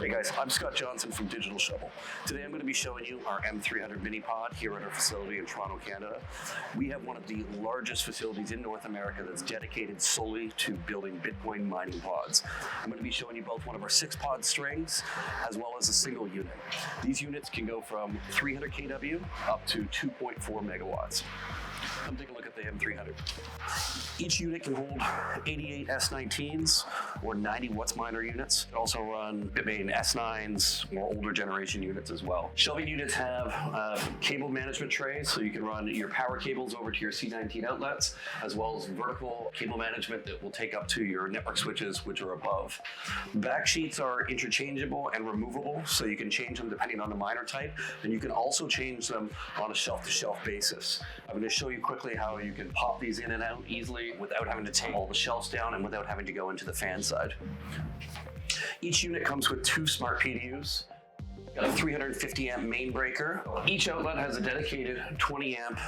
Hey guys, I'm Scott Johnson from Digital Shovel. Today I'm going to be showing you our M300 Minipod here at our facility in Toronto, Canada. We have one of the largest facilities in North America that's dedicated solely to building Bitcoin mining pods. I'm going to be showing you both one of our 6-pod strings as well as a single unit. These units can go from 300 kW up to 2.4 megawatts. Come take a look at the M300. Each unit can hold 88 S19s or 90 watts miner units. They also run Bitmain S9s or older generation units as well. Shelving units have cable management trays, so you can run your power cables over to your C19 outlets, as well as vertical cable management that will take up to your network switches, which are above. Back sheets are interchangeable and removable, so you can change them depending on the miner type, and you can also change them on a shelf-to-shelf basis. I'm going to show you quickly how you can pop these in and out easily without having to take all the shelves down and without having to go into the fan side. Each unit comes with 2 smart PDUs. Got a 350 amp main breaker. Each outlet has a dedicated 20 amp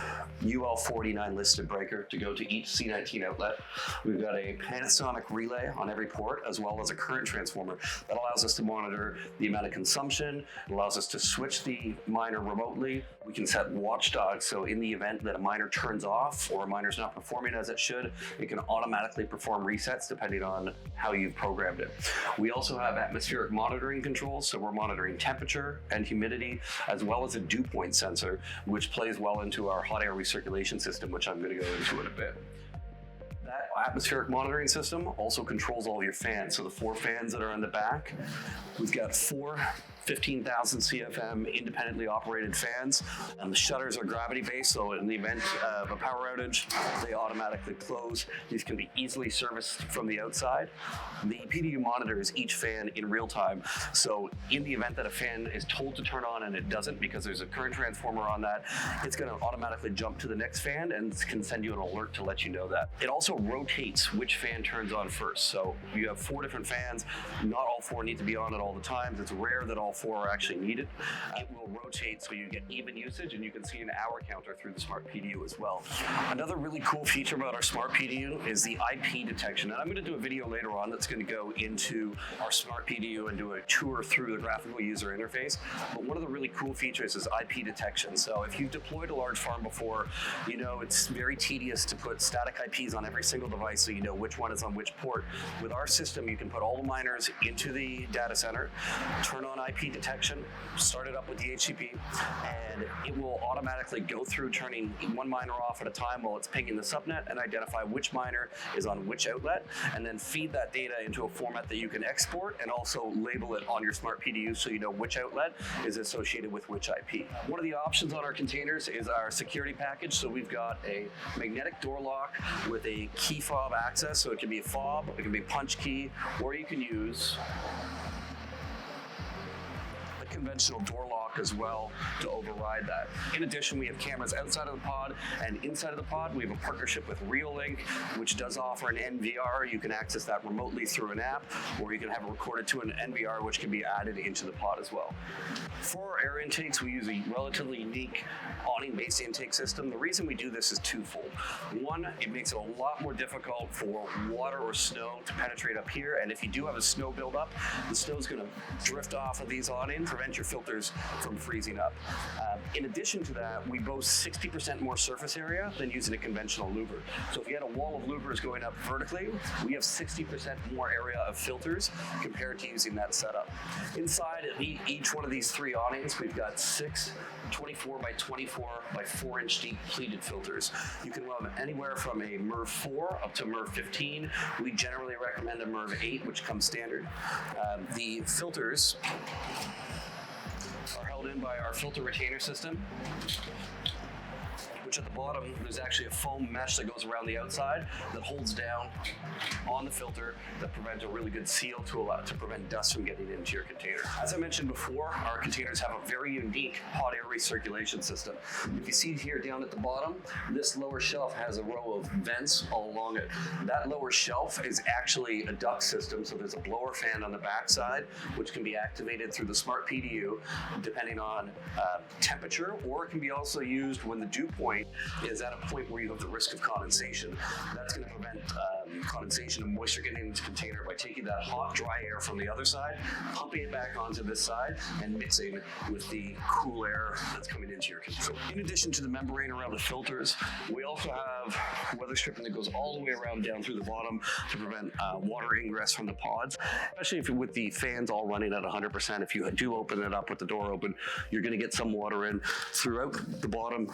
UL49 listed breaker to go to each C19 outlet. We've got a Panasonic relay on every port, as well as a current transformer that allows us to monitor the amount of consumption. It allows us to switch the miner remotely. We can set watchdogs, so in the event that a miner turns off or a miner's not performing as it should, it can automatically perform resets depending on how you've programmed it. We also have atmospheric monitoring controls, so we're monitoring temperature and humidity, as well as a dew point sensor, which plays well into our hot air recirculation system, which I'm going to go into in a bit. That atmospheric monitoring system also controls all of your fans. So the 4 fans that are in the back, we've got 4 15,000 CFM independently operated fans, and the shutters are gravity based, so in the event of a power outage, they automatically close. These can be easily serviced from the outside. The PDU monitors each fan in real time, so in the event that a fan is told to turn on and it doesn't because there's a current transformer on that, it's going to automatically jump to the next fan and can send you an alert to let you know that. It also rotates which fan turns on first, so you have 4 different fans. Not all 4 need to be on at all the times. It's rare that all 4 are actually needed. It will rotate so you get even usage, and you can see an hour counter through the smart PDU as well. Another really cool feature about our smart PDU is the IP detection, and I'm going to do a video later on that's going to go into our smart PDU and do a tour through the graphical user interface. But one of the really cool features is IP detection. So if you've deployed a large farm before, you know it's very tedious to put static IPs on every single device so you know which one is on which port. With our system, you can put all the miners into the data center, turn on IP detection, start it up with DHCP, and it will automatically go through turning one miner off at a time while it's pinging the subnet and identify which miner is on which outlet, and then feed that data into a format that you can export and also label it on your smart PDU so you know which outlet is associated with which IP. One of the options on our containers is our security package. So we've got a magnetic door lock with a key fob access, so it can be a fob, it can be a punch key, or you can use conventional door lock as well to override that. In addition, we have cameras outside of the pod and inside of the pod. We have a partnership with Reolink, which does offer an NVR. You can access that remotely through an app, or you can have it recorded to an NVR, which can be added into the pod as well. For our air intakes, we use a relatively unique awning-based intake system. The reason we do this is twofold. One, it makes it a lot more difficult for water or snow to penetrate up here, and if you do have a snow buildup, the snow is going to drift off of these awnings, prevent your filters from freezing up. In addition to that, we boast 60% more surface area than using a conventional louver. So if you had a wall of louvers going up vertically, we have 60% more area of filters compared to using that setup. Inside each one of these 3 awnings, we've got 6 24 by 24 by 4 inch deep pleated filters. You can run anywhere from a MERV 4 up to MERV 15. We generally recommend a MERV 8, which comes standard. The filters are held in by our filter retainer system, which at the bottom, there's actually a foam mesh that goes around the outside that holds down on the filter that prevents a really good seal to prevent dust from getting into your container. As I mentioned before, our containers have a very unique hot air recirculation system. If you see here down at the bottom, this lower shelf has a row of vents all along it. That lower shelf is actually a duct system, so there's a blower fan on the back side, which can be activated through the smart PDU depending on temperature, or it can be also used when the dew point is at a point where you have the risk of condensation. That's going to prevent condensation and moisture getting into the container by taking that hot, dry air from the other side, pumping it back onto this side, and mixing with the cool air that's coming into your container. So in addition to the membrane around the filters, we also have weather stripping that goes all the way around down through the bottom to prevent water ingress from the pods, especially if with the fans all running at 100%. If you do open it up with the door open, you're going to get some water in. Throughout the bottom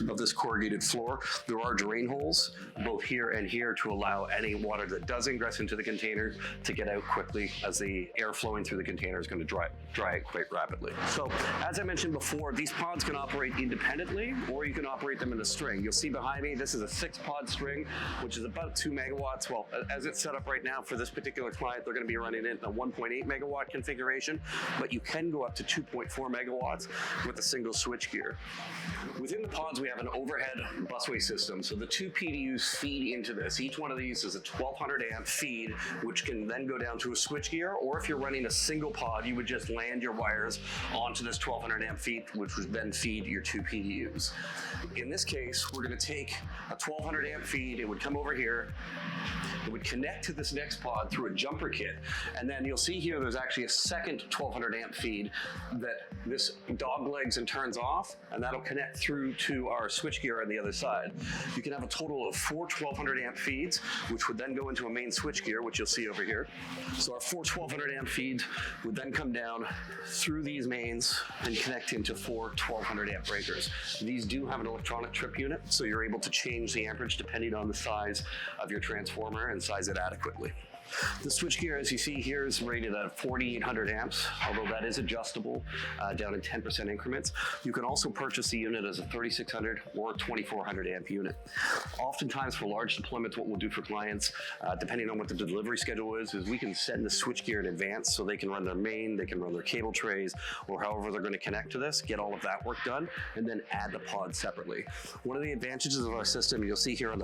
of this corrugated floor, there are drain holes, both here and here, to allow any water that does ingress into the container to get out quickly, as the air flowing through the container is going to dry it quite rapidly. So as I mentioned before, these pods can operate independently, or you can operate them in a string. You'll see behind me, this is a 6-pod string, which is about 2 megawatts. Well, as it's set up right now for this particular client, they're going to be running it in a 1.8 megawatt configuration, but you can go up to 2.4 megawatts with a single switch gear. Within the pods, we have an overhead busway system. So the 2 PDUs feed into this. Each one of these is a 1200 amp feed, which can then go down to a switch gear, or if you're running a single pod, you would just land your wires onto this 1200 amp feed, which would then feed your 2 PDUs. In this case, we're going to take a 1200 amp feed. It would come over here. It would connect to this next pod through a jumper kit, and then you'll see here there's actually a second 1200 amp feed that this dog legs and turns off, and that'll connect through to our switchgear on the other side. You can have a total of 4 1200 amp feeds, which would then go into a main switchgear, which you'll see over here. So our 4 1200 amp feeds would then come down through these mains and connect into 4 1200 amp breakers. These do have an electronic trip unit, so you're able to change the amperage depending on the size of your transformer and size it adequately. The switchgear, as you see here, is rated at 4800 amps, although that is adjustable down in 10% increments. You can also purchase the unit as a 3600 or 2400 amp unit. Oftentimes for large deployments, what we'll do for clients, depending on what the delivery schedule is we can send the switchgear in advance so they can run their main, they can run their cable trays, or however they're going to connect to this, get all of that work done, and then add the pod separately. One of the advantages of our system, you'll see here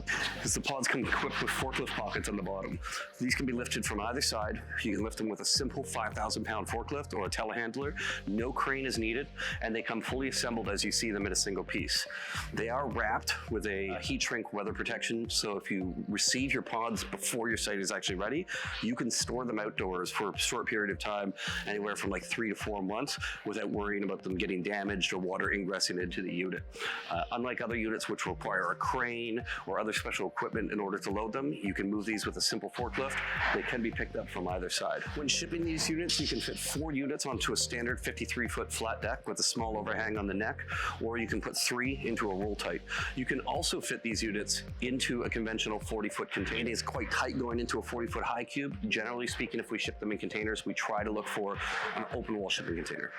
is the pods come equipped with forklift pockets on the bottom. These can be lifted from either side. You can lift them with a simple 5,000 pound forklift or a telehandler. No crane is needed, and they come fully assembled as you see them in a single piece. They are wrapped with a heat shrink weather protection, so if you receive your pods before your site is actually ready, you can store them outdoors for a short period of time, anywhere from like 3 to 4 months, without worrying about them getting damaged or water ingressing into the unit. Unlike other units which require a crane or other special equipment in order to load them, you can move these with a simple forklift. They can be picked up from either side. When shipping these units, you can fit 4 units onto a standard 53-foot flat deck with a small overhang on the neck, or you can put 3 into a roll type. You can also fit these units into a conventional 40-foot container. It's quite tight going into a 40-foot high cube. Generally speaking, if we ship them in containers, we try to look for an open wall shipping container.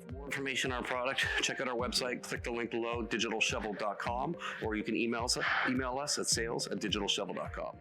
For more information on our product, check out our website, click the link below, digitalshovel.com, or you can email us at sales@digitalshovel.com.